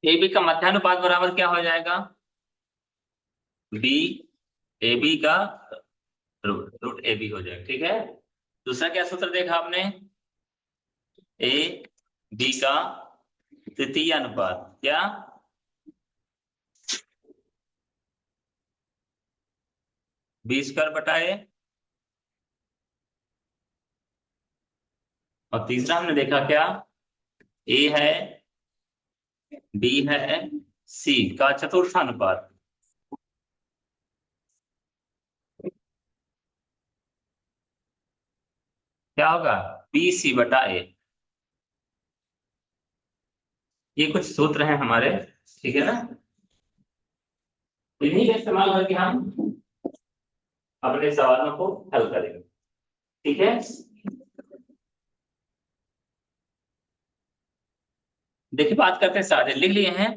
A B का मध्यानुपात बराबर क्या हो जाएगा? बी ए बी का रूट ए बी हो जाएगा। ठीक है। दूसरा क्या सूत्र देखा आपने? ए बी का तृतीय अनुपात क्या? बी स्क्वायर बटा ए। और तीसरा हमने देखा क्या? ए है, बी है, सी का चतुर्थानुपात क्या होगा? बी सी बटा ए। ये कुछ सूत्र हैं हमारे। ठीक है ना? इन्हीं का इस्तेमाल करके हम अपने सवालों को हल करेंगे। ठीक है। देखिए बात करते हैं, सारे लिख लिए हैं।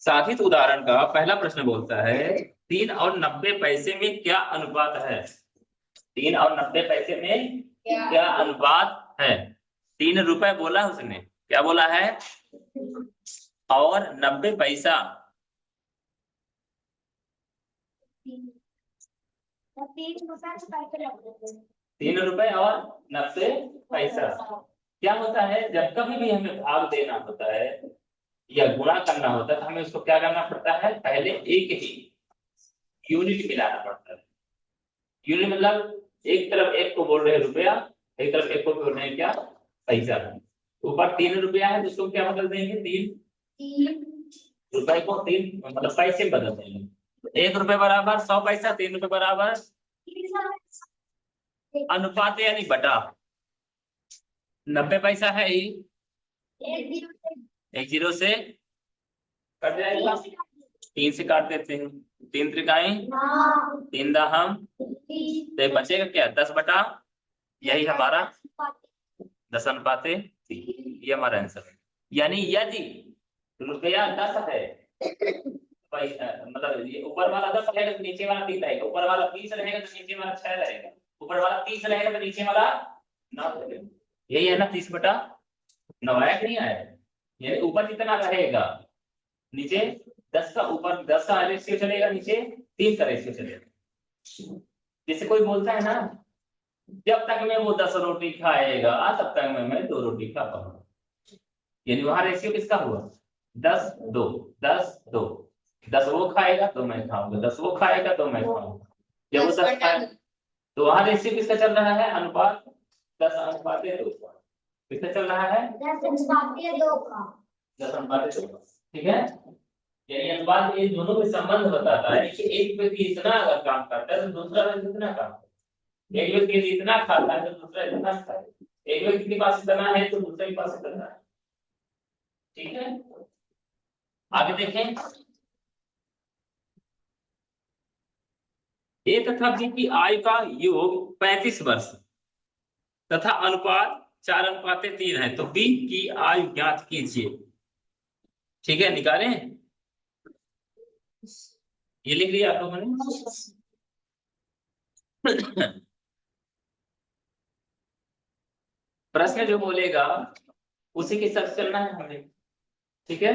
साधित उदाहरण का पहला प्रश्न बोलता है 3 और 90 पैसे में क्या अनुपात है? 3 और 90 पैसे में क्या अनुपात है? 3 रुपए बोला उसने, क्या बोला है? और 90 पैसा। 3 रुपए और 90 पैसा क्या होता है? जब कभी भी हमें भाग देना होता है या गुणा करना होता है तो हमें उसको क्या करना पड़ता है? पहले एक ही यूनिट मिलाना पड़ता है। यूनिट मतलब एक तरफ एक को बोल रहे हैं रुपया, एक तरफ एक को बोल रहे हैं क्या? पैसा। ऊपर 3 रुपया है तो उसको क्या बदल देंगे? 3 रुपए को 3 मतलब पैसे में बदल देंगे। 1 रुपए बराबर 100 पैसा, 3 रुपए बराबर अनुपात यानी बटा 90 पैसा है ही। एक जीरो से कट जाएगा, 3 से काट देते हैं। 3 त्रिकाई 3 दाहम, तो बचेगा क्या? 10 बटा, यही हमारा 10 अनुपाते 3। ये हमारा आंसर है। यानी यदि रुपया 10 है, मतलब ये ऊपर वाला 10 रहेगा तो नीचे वाला 3 रहेगा, ऊपर वाला 20 रहेगा तो नीचे वाला 6 रहेगा, ऊपर वाला 30 रहेगा तो नीचे वाला 9 रहेगा। यही है ना 30/9? आया कि नहीं आया? यानी ऊपर जितना रहेगा नीचे 10 का, ऊपर 10 का रेशियो चलेगा, नीचे 3 का रेशियो चलेगा। जैसे कोई बोलता है ना, जब तक मैं वो 10 रोटी खाएगा तब तक मैं 2 रोटी खा पाऊंगा। यानी वहां रेशियो किसका हुआ? 10-2, 10-2। 10 वो खाएगा तो मैं खाऊंगा, 10 वो खाएगा तो मैं खाऊंगा। जब वो 10 खाएगा तो वहां रेशियो किसका चल रहा है? अनुपात 10 अनुपात 2 का। किसका चल रहा है? 10 अनुपात 2 का। 10 अनुपात 2 का। ठीक है। यानी अनुपात ये दोनों में संबंध बताता है कि एक व्यक्ति इतना अगर काम करता है तो दूसरा व्यक्ति इतना काम करता है। एक व्यक्ति इतना खाता है तो दूसरा इतना खाता है। एक व्यक्ति के पास इतना है तो दूसरे के पास इतना है। ठीक है। आगे देखें। ए तथा बी की आयु का योग 35 वर्ष तथा अनुपात 4:3 है, तो बी की आयु ज्ञात कीजिए। ठीक है, निकालें। ये लिख लिया आप लोगों ने? प्रश्न जो बोलेगा उसी के हिसाब से चलना है हमें। ठीक है।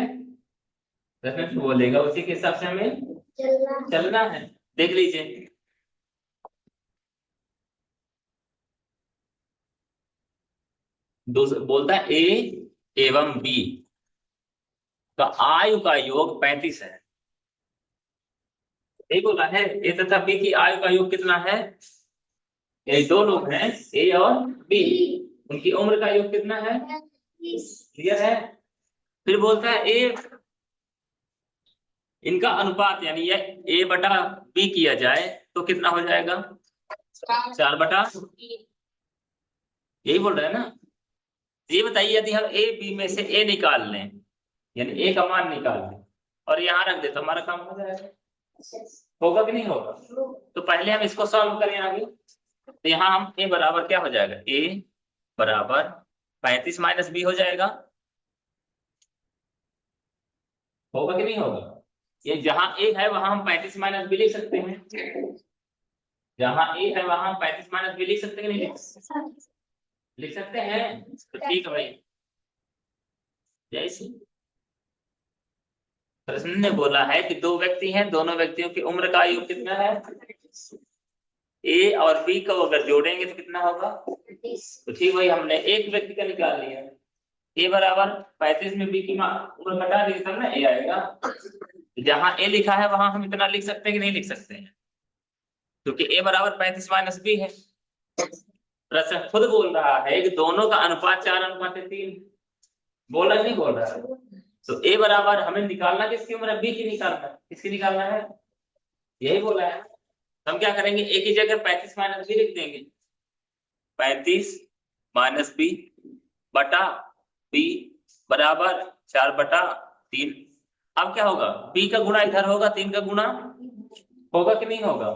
प्रश्न जो बोलेगा उसी के हिसाब से हमें चलना है। देख लीजिए। बोलता है ए एवं बी का आयु का योग 35 है। यही बोला है। ए तथा बी की आयु का योग कितना है? ये दो लोग हैं, ए और बी, उनकी उम्र का योग कितना है? क्लियर है। फिर बोलता है ए, इनका अनुपात यानी ये ए बटा बी किया जाए तो कितना हो जाएगा? 4/, यही बोल रहा है ना। ये बताइए यदि हम ए बी में से ए निकाल लें, यानी ए का मान निकाल लें और यहाँ रख दे तो हमारा काम हो जाएगा। होगा कि नहीं होगा? तो पहले हम इसको सॉल्व करें आगे। तो यहाँ हम ए बराबर क्या हो जाएगा? ए बराबर 35 - बी हो जाएगा। होगा कि नहीं होगा? ये जहां ए है वहां हम 35 माइनस बी लिख सकते हैं। जहां ए है वहां हम 35 माइनस बी लिख सकते हैं कि नहीं लिख सकते हैं। तो ठीक है भाई। जैसे प्रश्न ने बोला है कि दो व्यक्ति हैं, दोनों व्यक्तियों की उम्र का आयु कितना है, ए और बी को अगर जोड़ेंगे तो कितना होगा। तो ठीक भाई, हमने एक व्यक्ति का निकाल लिया। ए बराबर 35 में बी की उम्र घटा दी तब ना ए आएगा। जहां ए लिखा है वहां हम इतना लिख सकते हैं कि नहीं लिख सकते हैं, क्योंकि ए बराबर 35 माइनस बी है। प्रश्न खुद बोल रहा है कि दोनों का अनुपात 4:3। बोला नहीं बोल रहा है। तो ए बराबर हमें निकालना किसकी उम्र है, बी की निकालना है। किसकी निकालना है, यही बोला है। तो हम क्या करेंगे, ए की जगह 35 माइनस बी लिख देंगे। 35 माइनस बी बटा बी बराबर 4/3। अब क्या होगा, बी का गुणा इधर होगा, 3 का गुणा होगा कि नहीं होगा।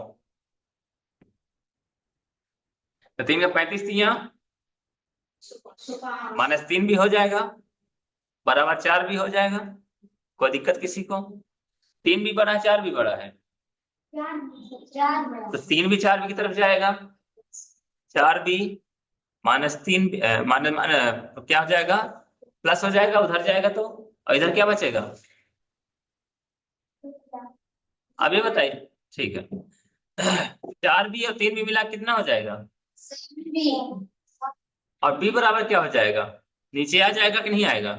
तो 3 का 35 3 -3 भी हो जाएगा, बराबर 4 भी हो जाएगा। कोई दिक्कत किसी को। 3 भी बड़ा है, 4 भी बड़ा है, तो 3 भी 4 भी की तरफ जाएगा। 4 भी -3 तो क्या हो जाएगा, प्लस हो जाएगा, उधर जाएगा तो। और इधर क्या बचेगा, अब ये बताइए। ठीक है 4 भी और 3 भी मिला कितना हो जाएगा, और बी बराबर क्या हो जाएगा, नीचे आ जाएगा कि नहीं आएगा।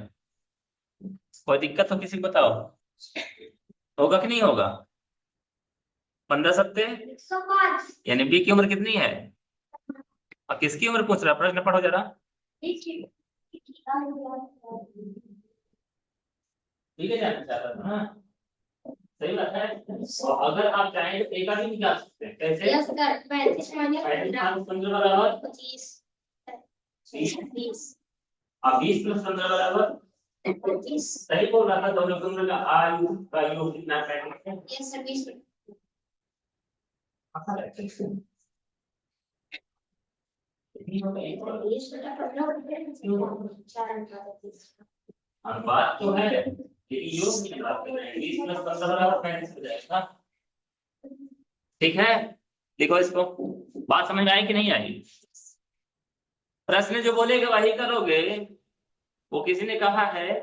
कोई दिक्कत हो किसी को बताओ, होगा कि नहीं होगा। 15 यानी बी की उम्र कितनी है, और किसकी उम्र पूछ रहा, प्रश्न पढ़ो जरा। ठीक है जानना चाह रहा था ना, सही बात है। और अगर आप चाहें तो एक का भी निकाल सकते हैं। कैसे, 35 - 15 बराबर 20। अब 20 + 15 बराबर 25। सही बोल रहा था, दोनों की उम्र का आयु का योग कितना है, यस सर 20। बात तो है, लेकिन योग की बात कर रहे हैं। 20 + 15 बराबर 35 हो जाएगा। ठीक है, लिखो इसको। बात समझ में आई कि नहीं आई। प्रश्न जो बोलेगा वही करोगे। वो किसी ने कहा है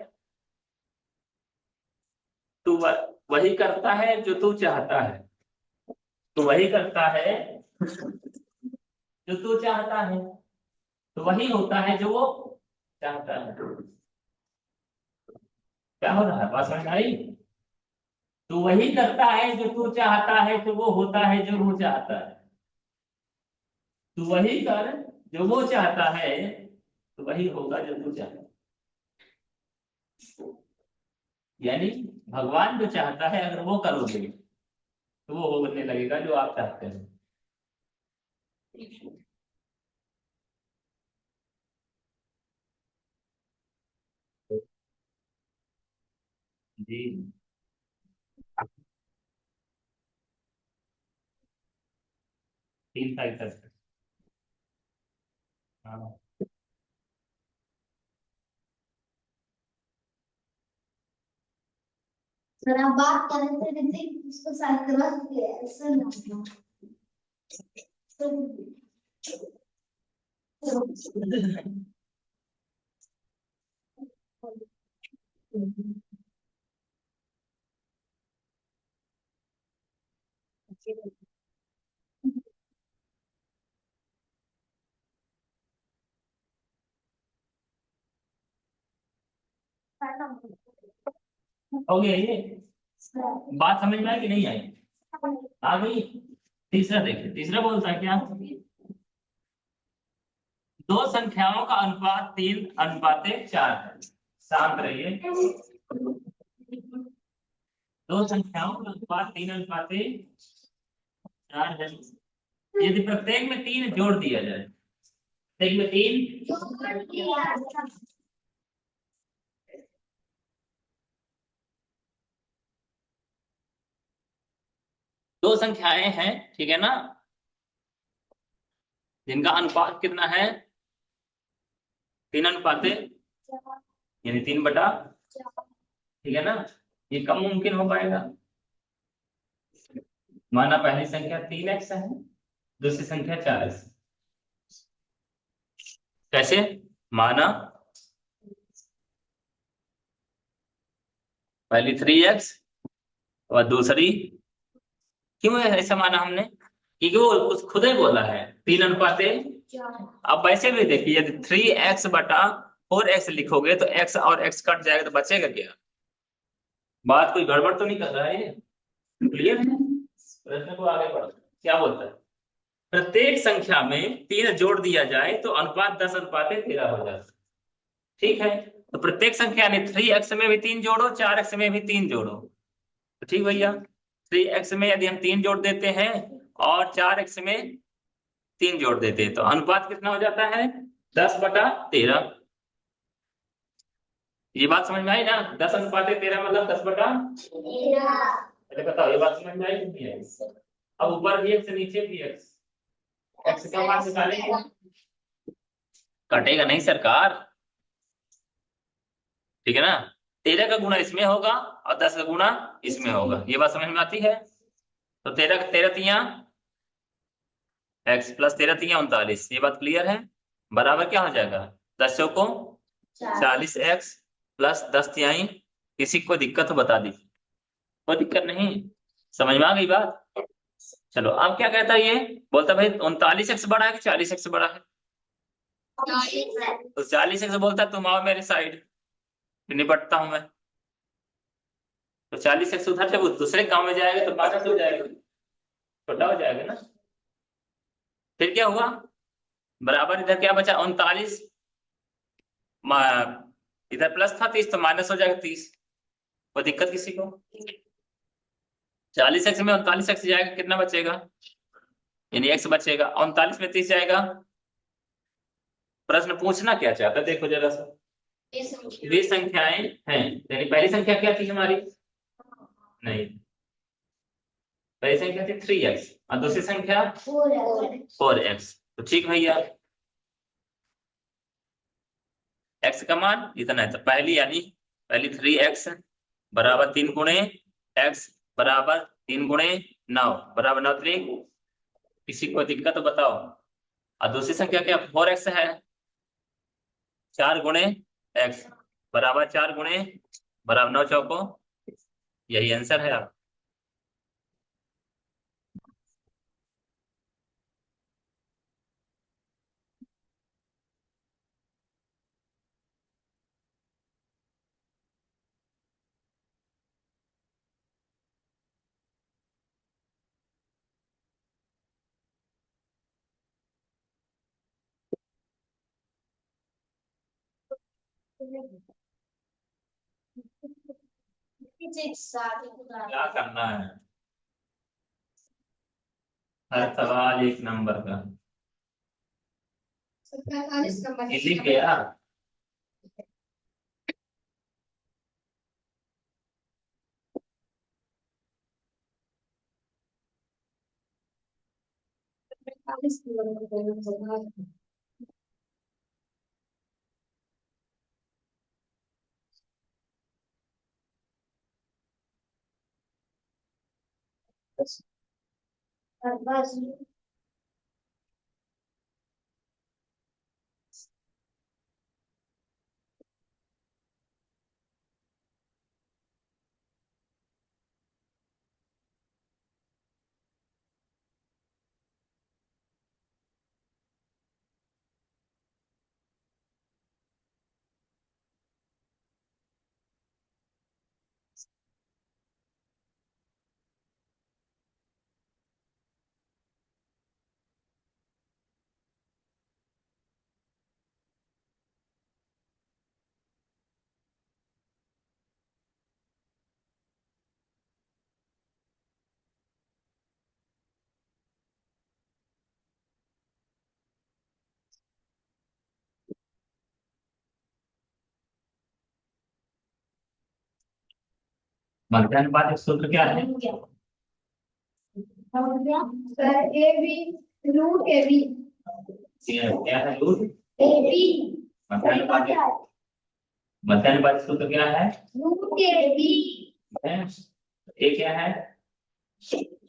तू वही करता है जो तू चाहता है, तो वही करता है जो तू चाहता है, तो वही होता है जो वो चाहता है। क्या हो रहा है, बात समझ में आई। तू वही करता है जो तू चाहता है, तो वो होता है जो वो चाहता है। तू वही कर जो वो चाहता है, तो वही होगा जो तू चाहता है। यानी भगवान जो चाहता है अगर वो करोगे तो वो होने लगेगा जो आप चाहते हैं। जी 3 साल तक। हाँ सर आप बात कर रहे थे उसको साथ करवा सुन हो गया ये, बात समझ में आई कि नहीं आई, आ गई। तीसरा देखिए, तीसरा बोलता है क्या, दो संख्याओं का अनुपात 3:4 है। शांत रहिए। दो संख्याओं का अनुपात 3:4 है। यदि प्रत्येक में 3 जोड़ दिया जाए, प्रत्येक में 3 दो संख्याएं हैं, ठीक है ना, जिनका अनुपात कितना है, 3:, यानी 3/, ठीक है ना। ये कम मुमकिन हो पाएगा, माना पहली संख्या 3x है, दूसरी संख्या 4x। कैसे? माना पहली 3x और दूसरी, क्यों ऐसा माना हमने? क्योंकि वो खुद ही बोला है 3 अनुपात 1। अब वैसे भी देखिए, यदि 3x बटा 4x लिखोगे तो x और x कट जाएगा तो बचेगा क्या? बात कोई गड़बड़ तो नहीं कर रहा है? क्लियर है? प्रश्न को आगे बढ़ो, क्या बोलता है? प्रत्येक संख्या में 3 जोड़ दिया जाए तो अनुपात 10:13 हो जाता है। ठीक है, तो प्रत्येक संख्या यानी 3x में भी 3 जोड़ो, 4x में भी 3 जोड़ो। तो ठीक भैया, 3x में यदि हम 3 जोड़ देते हैं और 4x में 3 जोड़ देते हैं तो अनुपात कितना हो जाता है? 10/13। ये बात समझ में आई ना? 10:13 मतलब 10/13। अरे बताओ, ये बात समझ में आई कि नहीं आई? अब ऊपर भी x नीचे भी x का मान निकालेंगे। कटेगा नहीं सरकार, ठीक है ना? 13 का गुणा इसमें होगा और 10 का गुणा इसमें होगा। ये बात समझ में आती है? तो 13 13 तिया x प्लस 13 तिया 39। ये बात क्लियर है? बराबर क्या हो जाएगा? 10 चौको 40x प्लस 10 तिहाई। किसी को दिक्कत हो बता दीजिए। कोई दिक्कत नहीं, समझ में आ गई बात? चलो, अब क्या कहता है ये? बोलता भाई 39x बड़ा है कि 40x बड़ा है? तो 40x बोलता तुम आओ मेरे साइड, निपटता हूं मैं। तो 40x उधर जब दूसरे गांव में जाएगा तो माइनस हो जाएगा, छोटा हो जाएगा ना। फिर क्या हुआ? बराबर इधर क्या बचा? 39। इधर प्लस था 30 तो माइनस हो जाएगा 30। कोई दिक्कत किसी को? 40x में 39x जाएगा, कितना बचेगा? यानी x बचेगा। 39 में 30 जाएगा। प्रश्न पूछना क्या चाहता है देखो जरा सा। वे संख्याएं हैं, यानी पहली संख्या क्या थी हमारी? नहीं, पहली संख्या थी 3x और दूसरी संख्या 4x। तो ठीक भैया, x का मान इतना है। तो पहली यानी पहली 3x बराबर 3 गुणे x बराबर 3 गुणे 9 बराबर 9 3। किसी को दिक्कत तो बताओ। और दूसरी संख्या क्या? 4x है, 4 गुणे x बराबर 4 गुणे बराबर 9 चौको। यही आंसर है आप। क्या करना है? हर सवाल 1 नंबर का। इसी के यार। मध्यानुपातिक सूत्र क्या है? A B root A B क्या है रूट? ए बी मध्यानुपातिक मध्यानुपातिक सूत्र क्या है? रूट ए बी ए क्या है?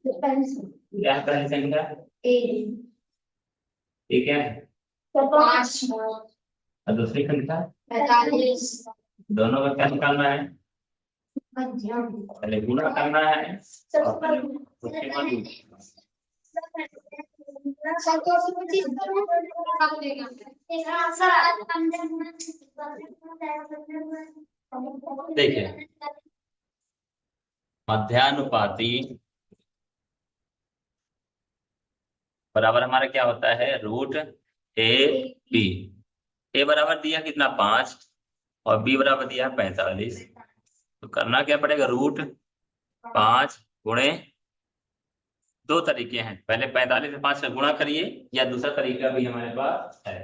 क्या है पहली संख्या? ये क्या है? 5 और दूसरी संख्या? 45 दोनों का क्या निकालना है? पहले गुणा करना है और फिर उसके बाद देखिए मध्यानुपाती बराबर हमारा क्या होता है? Root A B. ए बराबर दिया कितना? 5 और बी बराबर दिया 45। तो करना क्या पड़ेगा? रूट 5 गुणे, दो तरीके हैं, पहले 45 से 5 का गुणा करिए या दूसरा तरीका भी हमारे पास है।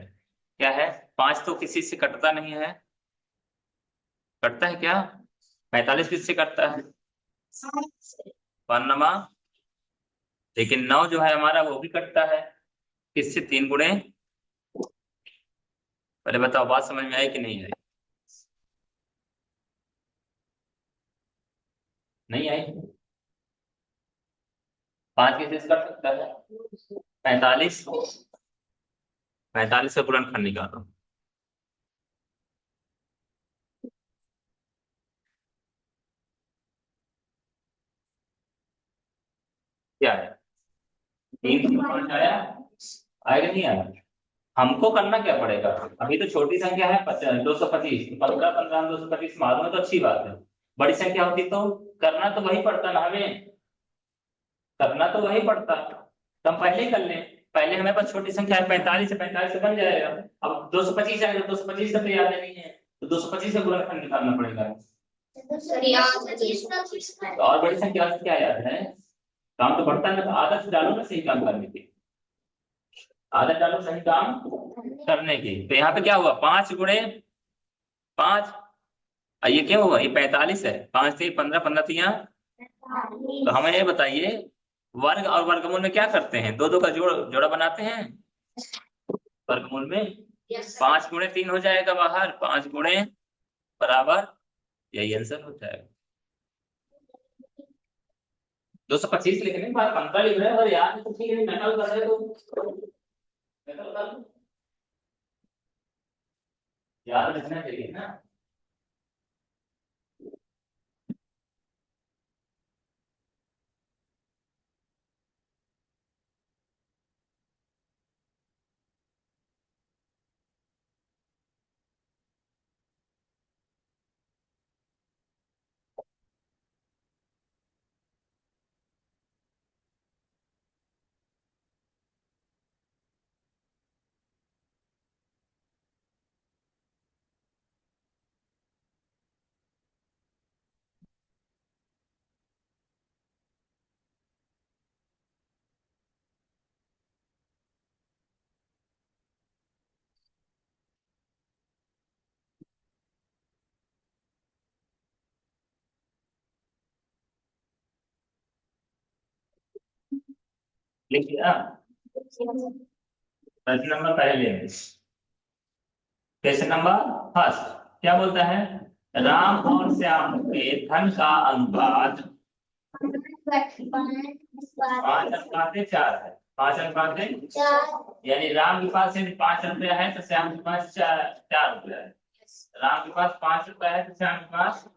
क्या है? 5 तो किसी से कटता नहीं है, कटता है क्या? 45 किससे कटता है? 1 लेकिन 9 जो है हमारा वो भी कटता है, किससे? 3 गुणे। पहले बताओ बात समझ में आई कि नहीं आई? नहीं आई? 5 किससे कट सकता है? 45। 45 का गुणनखंड निकालो। क्या है? 3 से 5 आया? आएगा नहीं आया? हमको करना क्या पड़ेगा? अभी तो छोटी संख्या है 225, 15 15 225 मालूम है तो अच्छी बात है। बड़ी संख्या होती तो करना तो वही पड़ता ना हमें, करना तो वही पड़ता। तो हम पहले ही कर लें। पहले हमें पास छोटी संख्या है 45 से, 45 से बन जाएगा। अब 225 आएगा, 225 से तो याद नहीं है, तो 225 से गुणनखंड निकालना पड़ेगा। तो और बड़ी संख्या से क्या याद है? काम तो बढ़ता है ना, तो आदत डालो ना सही काम करने की, आदत डालो सही काम करने की। तो यहाँ पे क्या हुआ? 5 गुणे 5, ये क्या हुआ? ये 45 है, 5 से 15, 15 तिया। तो हमें ये बताइए वर्ग और वर्गमूल में क्या करते हैं? दो दो का जोड़ा बनाते हैं वर्गमूल में। 5 गुणे 3 हो जाएगा बाहर, 5 गुणे बराबर, यही आंसर हो जाएगा। 225 लिखने के बाद 15 लिख रहे हैं, अगर याद है तो ठीक है, नकल कर रहे हो तो नकल कर लो। याद रखना चाहिए ना। लिखिए ना, प्रश्न नंबर पहले, क्वेश्चन नंबर फर्स्ट क्या बोलता है? राम और श्याम के धन का अनुपात 5:4 है। 5:4 यानी राम के पास यदि 5 रुपया है तो श्याम के पास 4 रुपया है। राम के पास 5 रुपया है तो श्याम के पास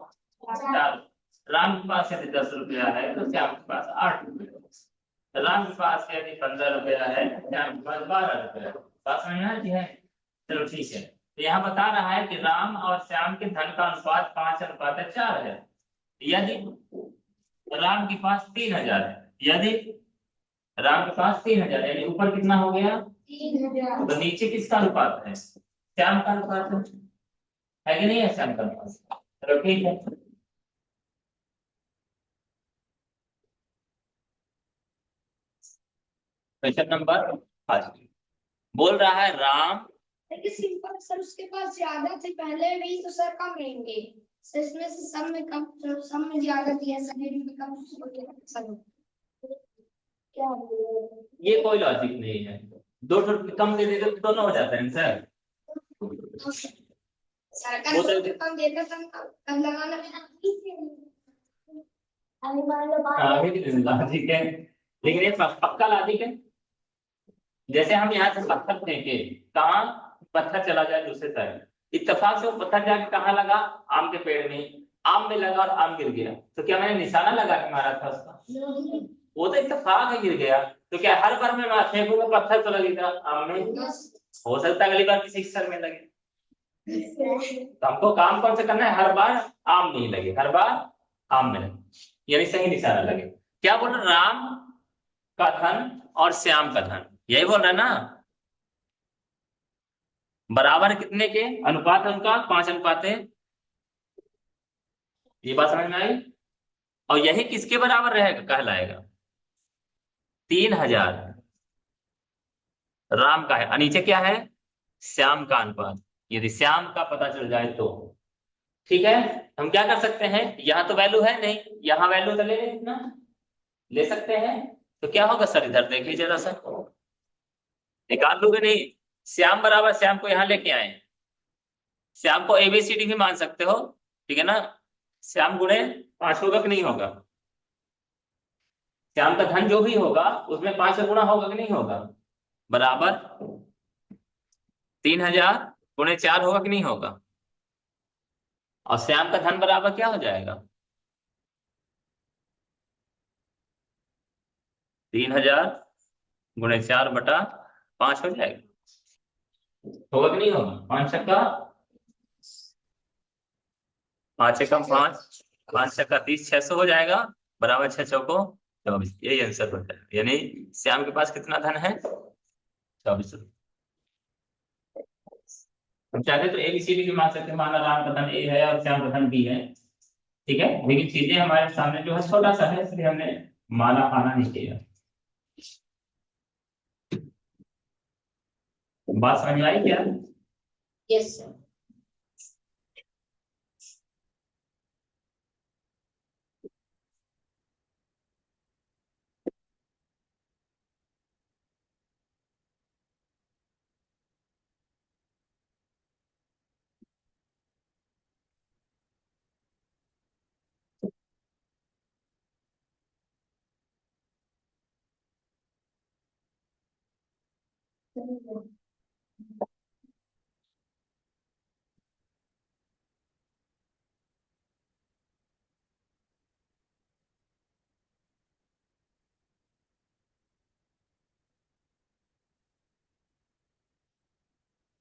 4। राम के पास यदि 10 रुपया है तो श्याम के पास 8 रुपया। राम के पास यदि 15 रुपया है तो श्याम के पास 12 रुपया। बात समझ में आती है? चलो ठीक है। तो यहाँ बता रहा है कि राम और श्याम के धन का अनुपात 5:4 है। यदि राम के पास 3000 है, यदि राम के पास 3000 यानी ऊपर कितना हो गया? 3000। तो नीचे किसका अनुपात है? श्याम का अनुपात है कि नहीं है? श्याम का अनुपात। चलो ठीक है। क्वेश्चन नंबर 5 बोल रहा है राम, देखिए सिंपल सर, उसके पास ज्यादा थे पहले भी तो सर कम रहेंगे। तो इसमें से सब में कम, तो सब में ज्यादा दिया, सभी में कम, सर क्या ये कोई लॉजिक नहीं है। दो कम दे देते तो दोनों हो जाते हैं सर। सरकार को कम देता था, कम लगाना। अभी मान लो ठीक है। लेकिन ये पक्का लॉजिक है। जैसे हम यहाँ से पत्थर फेंके, कहाँ पत्थर चला जाए दूसरे साइड, इत्तेफाक से वो पत्थर जाके कहाँ लगा, आम के पेड़ में, आम में लगा और आम गिर गया, तो क्या मैंने निशाना लगा के मारा था उसका? वो तो इत्तेफाक है गिर गया। तो क्या हर बार मैं फेंकूंगा पत्थर तो लगेगा आम में? हो सकता है अगली बार किसी सर में लगे। तो हमको काम कौन सा करना है, हर बार आम नहीं लगे, हर बार आम में लगे, यानी सही निशाना लगे। क्या बोल रहे, राम का धन और श्याम का धन, यही बोल रहा है ना? बराबर कितने के अनुपात है उनका, 5 अनुपात है, ये बात समझ में आई? और यही किसके बराबर रहेगा कहलाएगा, 3000 राम का है और नीचे क्या है, श्याम का अनुपात। यदि श्याम का पता चल जाए तो ठीक है, हम क्या कर सकते हैं, यहाँ तो वैल्यू है नहीं, यहाँ वैल्यू तो ले लें ना, ले सकते हैं। तो क्या होगा सर, इधर देखिए जरा सा, निकाल लोगे नहीं, श्याम बराबर श्याम को यहाँ लेके आए, श्याम को एबीसीडी भी मान सकते हो, ठीक है ना? श्याम गुणे 5 होगा कि नहीं होगा? श्याम का धन जो भी होगा उसमें 5 का गुणा होगा कि नहीं होगा, बराबर 3000 गुणे 4 होगा कि नहीं होगा? और श्याम का धन बराबर क्या हो जाएगा, 3000 गुणे 4/5 हो जाएगा, होगा कि नहीं होगा? 5 छक्का 5 एकम 5, 5 छक्का 30, 600 हो जाएगा, बराबर 6 चौको 24, यही आंसर हो जाएगा। यानी श्याम के पास कितना धन है, 24। हम चाहते तो एबीसीडी भी मान सकते हैं, माना राम का धन ए है और श्याम का धन बी है, ठीक है, लेकिन चीजें हमारे सामने जो है छोटा सा है, इसलिए हमने माना पाना नहीं किया। बात समझ में आई क्या? Yes sir.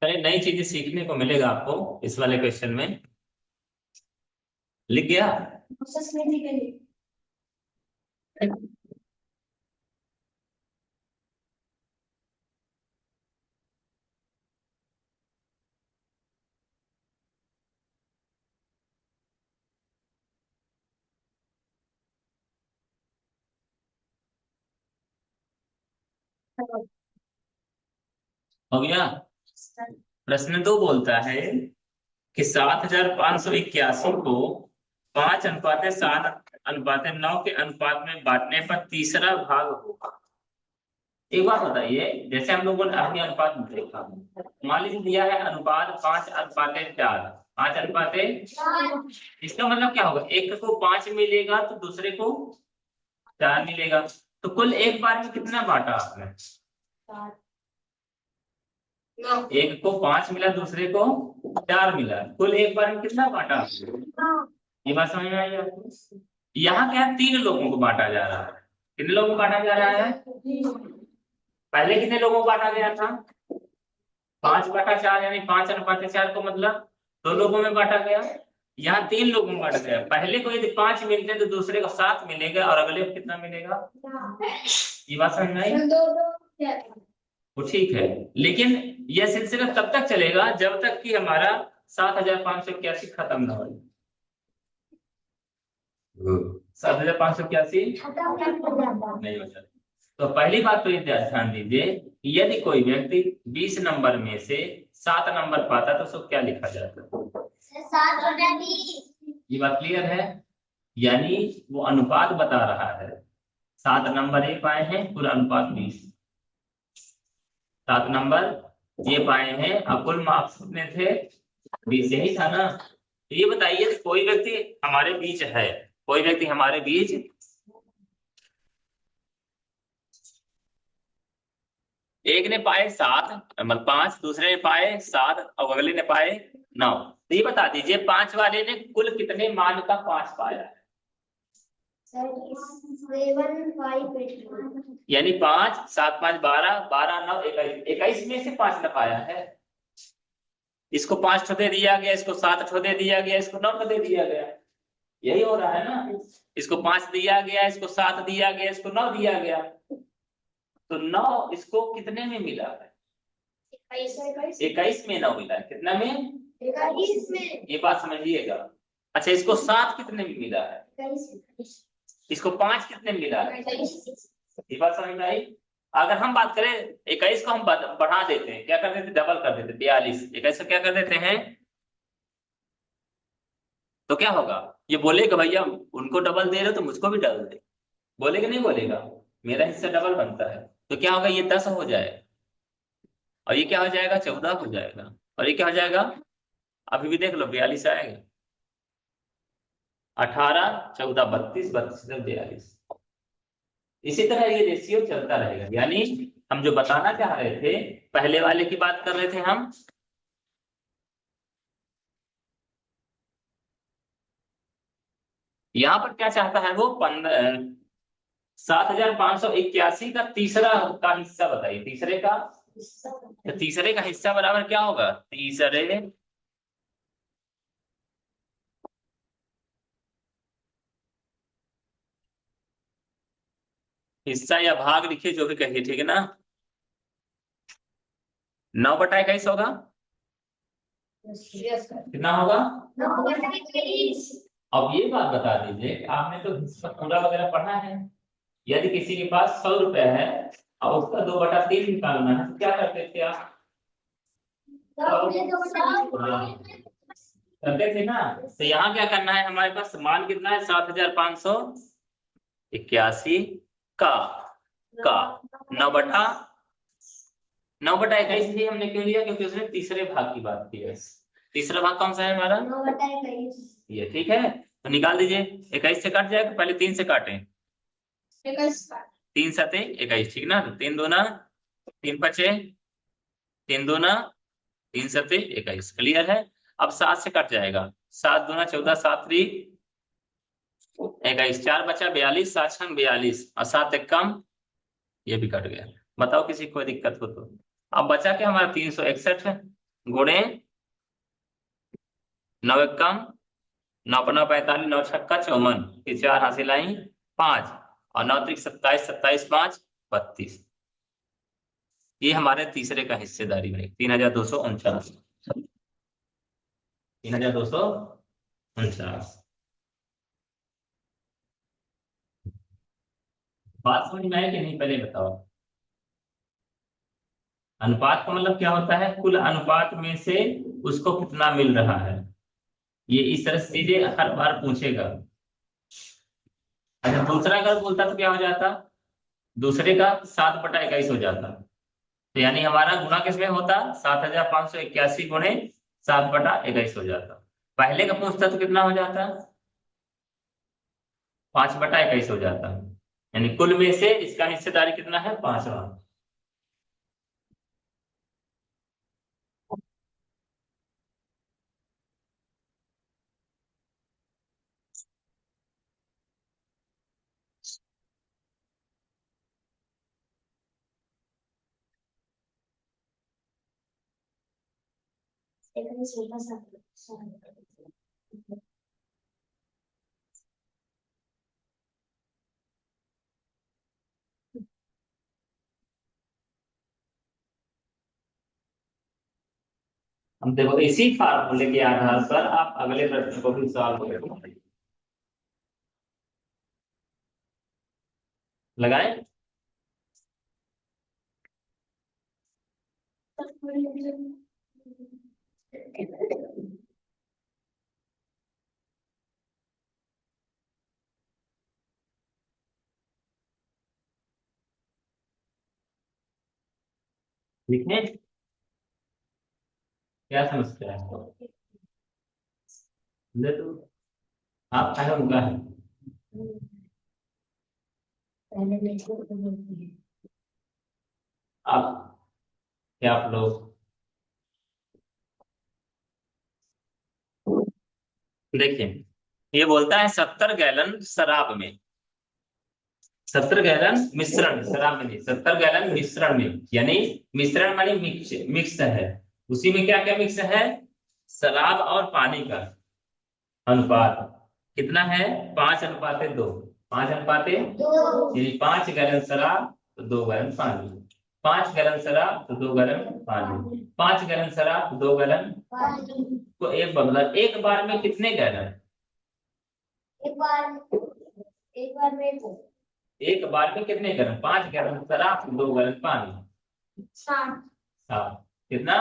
चलिए, नई चीजें सीखने को मिलेगा आपको इस वाले क्वेश्चन में। लिख गया? प्रोसेस में थी कहीं। हो गया? प्रश्न 2 बोलता है कि 7581 को 5:7:9 के अनुपात में बांटने पर तीसरा भाग होगा। एक बात बताइए, जैसे हम लोगों ने अभी अनुपात में देखा, मान लीजिए दिया है अनुपात 5:4, 5:4, इसका मतलब क्या होगा, एक को 5 मिलेगा तो दूसरे को 4 मिलेगा, तो कुल एक बार में कितना बांटा आपने? एक को 5 मिला, दूसरे को 4 मिला, कुल एक बार में कितना बांटा आपने? ये बात समझ में आई आपको? यहाँ क्या 3 लोगों को बांटा जा रहा है, कितने लोगों को बांटा जा रहा है? पहले कितने लोगों को बांटा गया था? 5/4, यानी 5:4 को मतलब 2 लोगों में बांटा गया। यहाँ 3 लोगों में बांटा गया, पहले को यदि 5 मिलते तो दूसरे को 7 मिलेगा और अगले को कितना मिलेगा? ये बात समझ में आई? वो ठीक है, लेकिन यह सिलसिला तब तक चलेगा जब तक कि हमारा 7581 खत्म ना हो। 7581 नहीं हो जाता। तो पहली बात तो ये ध्यान दीजिए, यदि कोई व्यक्ति 20 नंबर में से 7 नंबर पाता तो उसको क्या लिखा जाता है? 7/20। ये बात क्लियर है? यानी वो अनुपात बता रहा है, 7 नंबर ये पाए हैं, पूरा अनुपात 20, 7 नंबर ये पाए हैं, अब कुल मार्क्स कितने थे? 20, यही था ना? तो ये बताइए, कोई व्यक्ति हमारे बीच है, कोई व्यक्ति हमारे बीच एक ने पाए 7 मतलब 5, दूसरे ने पाए 7 और अगले ने पाए 9। तो ये बता दीजिए 5 वाले ने कुल कितने मान का 5 पाया है? Seven five eight. यानी 5 7 5 12, 12 9 21, 21 में से 5 न पाया है। इसको 5 ठो दे दिया गया, इसको 7 ठो दे दिया गया, इसको 9 ठो दे दिया गया। यही हो रहा है ना। इसको 5 दिया गया, इसको 7 दिया गया, इसको 9 दिया गया। तो 9 इसको कितने में मिला है? 21 में 9 मिला है। कितना में? 21 में। ये बात समझिएगा। अच्छा, इसको 7 कितने में मिला है? इसको 5 कितने में मिला है? ये बात समझ में आई। अगर हम बात करें 21 को हम बढ़ा देते हैं, क्या कर देते? डबल कर देते, 42। 21 को क्या कर देते हैं? तो क्या होगा? ये बोलेगा भैया उनको डबल दे रहे हो तो मुझको भी डबल दे। बोलेगा नहीं बोलेगा? मेरा हिस्सा डबल बनता है। तो क्या होगा? ये 10 हो जाएगा और ये क्या हो जाएगा? 14 हो जाएगा। और ये क्या हो जाएगा? अभी भी देख लो, 42 आएगा। 18 14 32, 32 से 42। इसी तरह ये रेशियो चलता रहेगा। यानी हम जो बताना चाह रहे थे, पहले वाले की बात कर रहे थे हम, यहाँ पर क्या चाहता है वो? 7581 का तीसरा का हिस्सा बताइए। तीसरे का, तो तीसरे का हिस्सा बराबर क्या होगा? तीसरे हिस्सा या भाग लिखिए, जो भी कहिए, ठीक है ना। 9/21 होगा। कितना होगा? अब ये बात बता दीजिए कि आपने तो हिस्सा पूरा वगैरह पढ़ा है। यदि किसी के पास 100 रुपए है और उसका 2/3 निकालना है, तो क्या करते थे आप? करते थे ना। तो यहाँ क्या करना है? हमारे पास मान कितना है? 7581 का का 9/21 ही हमने क्यों लिया? क्योंकि उसने तीसरे भाग की बात की है। तीसरा भाग कौन सा है हमारा? 9/21। ये ठीक है। तो निकाल दीजिए। 21 से कट जाएगा, पहले 3 से काटें। 3 7 21, ठीक ना। तो 3 दूना 3 5 3 दूना 3 7 21, क्लियर है। अब 7 से कट जाएगा। 7 दूना 14, 7 3 21, 4 बचा 42, 7 6 42 और 7 1 कम, ये भी कट गया। बताओ किसी को कोई दिक्कत हो तो। अब बचा क्या हमारा? 361 गुणे 9 1 कम 9 5 45, 9 6 54, फिर 4 हासिल आई 5 और 9 3 27, 27 5 32। ये हमारे तीसरे का हिस्सेदारी है 3249। 3249। बात समझ में आया कि नहीं? पहले बताओ। अनुपात का मतलब क्या होता है? कुल अनुपात में से उसको कितना मिल रहा है। ये इस तरह से चीजें हर बार पूछेगा। अच्छा, दूसरा अगर बोलता तो क्या हो जाता? दूसरे का 7/21 हो जाता। तो यानी हमारा गुणा किसमें होता? 7581 गुणे 7/21 हो जाता। पहले का पूछता तो कितना हो जाता? 5/21 हो जाता। यानी कुल में से इसका हिस्सेदारी कितना है? 5वां। हम देखो इसी फार्मूले के आधार पर आप अगले प्रश्न को भी सॉल्व करेंगे। लगाए। लिखने क्या समझते हैं आपको? ले तो आप है उनका है। आप क्या आप लोग देखिए, ये बोलता है 70 गैलन शराब में, 70 गैलन मिश्रण, शराब में नहीं, 70 गैलन मिश्रण में, यानी मिश्रण मानी मिक्स, मिक्स है, उसी में क्या क्या मिक्स है, शराब और पानी का अनुपात कितना है, 5:2, 5:2, यानी 5 गैलन शराब तो 2 गैलन पानी, 5 गैलन शराब तो 2 गैलन पानी, 5 गैलन शराब तो 2 गैलन, तो एक बदला, एक बार में कितने गैलन, एक बार, एक बार में एक बार में कितने गैलन, 5 गैलन शराब तो 2 गैलन पानी, 7, हाँ कितना,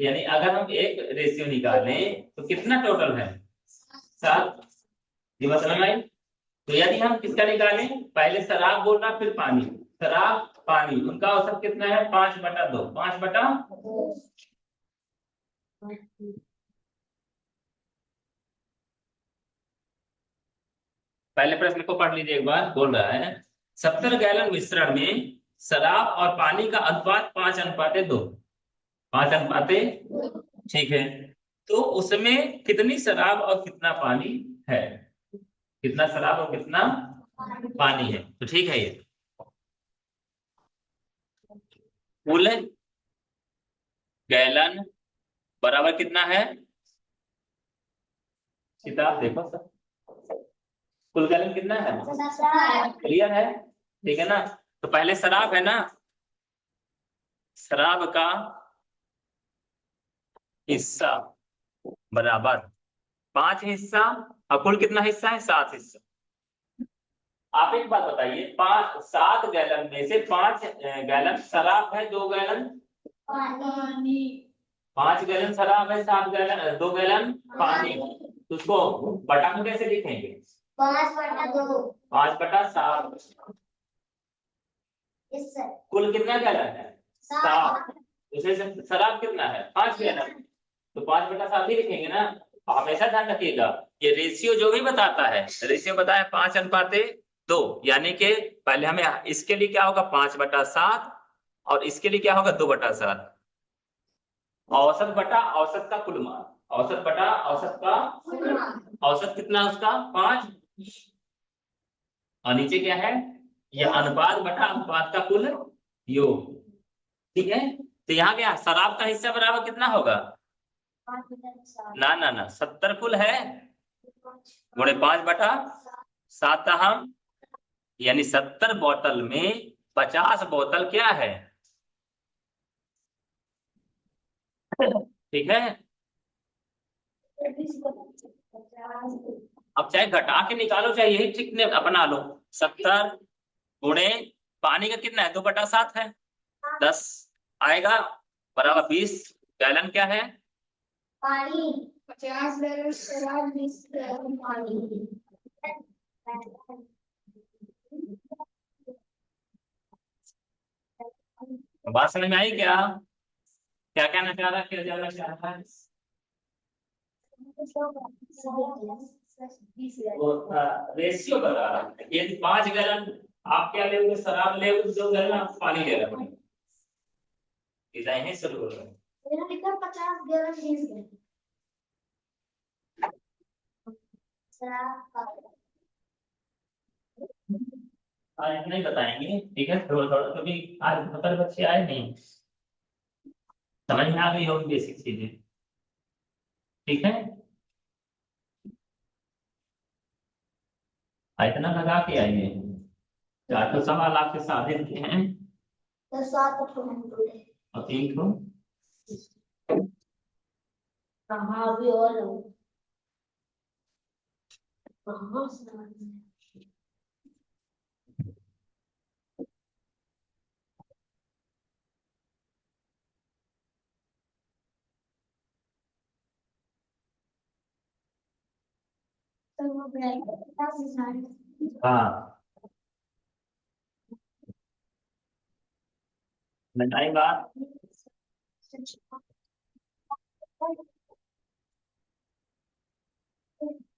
यानी अगर हम एक रेशियो निकालें तो कितना टोटल है, 7, ये बात समझ में आई। तो यदि हम किसका निकालें, पहले शराब बोल रहा फिर पानी, शराब पानी उनका औसत कितना है, 5/2, 5 पहले प्रश्न को पढ़ लीजिए एक बार, बोल रहा है 70 गैलन मिश्रण में शराब और पानी का अनुपात 5:2, 5:2, ठीक है, तो उसमें कितनी शराब और कितना पानी है, कितना शराब और कितना पानी है, तो ठीक है, ये कुल गैलन बराबर कितना है, किताब देखो सर, कुल गैलन कितना है, क्लियर है, ठीक है ना। तो पहले शराब है ना, शराब का हिस्सा बराबर 5 हिस्सा, और कुल कितना हिस्सा है, 7 हिस्सा। आप एक बात बताइए, 7 गैलन में से 5 गैलन शराब है, 2 गैलन पानी, 5 गैलन शराब है, 7 गैलन 2 गैलन पानी, तो उसको बटा में कैसे लिखेंगे, 5/2, 5/7, कुल कितना गैलन है, 7, उसे शराब कितना है, 5 गैलन, तो 5/7 ही लिखेंगे ना। हमेशा ध्यान रखिएगा, ये रेशियो जो भी बताता है, रेशियो बताया 5:2, यानी कि पहले हमें इसके लिए क्या होगा, 5/7, और इसके लिए क्या होगा, 2/7, औसत बटा औसत का कुल मान, औसत बटा औसत का, औसत कितना उसका 5, और नीचे क्या है, ये अनुपात बटा अनुपात का कुल योग, ठीक है। तो यहाँ क्या, शराब का हिस्सा बराबर कितना होगा, ना ना 70 कुल है, गुणे 5/7 हम, यानी 70 बोतल में 50 बोतल क्या है, ठीक है। अब चाहे घटा के निकालो, चाहे यही ठीक ने अपना लो, 70 गुणे पानी का कितना है, 2/7 है, 10 आएगा, बराबर 20 गैलन क्या है, पानी, 50 गैलन शराब, 20 गैलन पानी। बात समझ में आई क्या, क्या कहना चाह रहा है, क्या जानना चाह रहा है, रेशियो बता रहा है, यदि 5 गैलन आप क्या लेंगे, शराब लेंगे, 2 गैलन आप पानी ले रहे हैं, यहीं शुरू हो रहा है, 50 गैलन 20 गैलन शराब, आज नहीं बताएंगे, ठीक है, थोड़ा थोड़ा, क्योंकि आज मतलब बच्चे आए नहीं, समझ में आ गई होगी बेसिक चीजें, ठीक है, इतना लगा के आइए, 4 सवाल आपके साधे दिए हैं, तो 7 और 3 को कहाँ भी और कहाँ से हाँ, बताइए बात,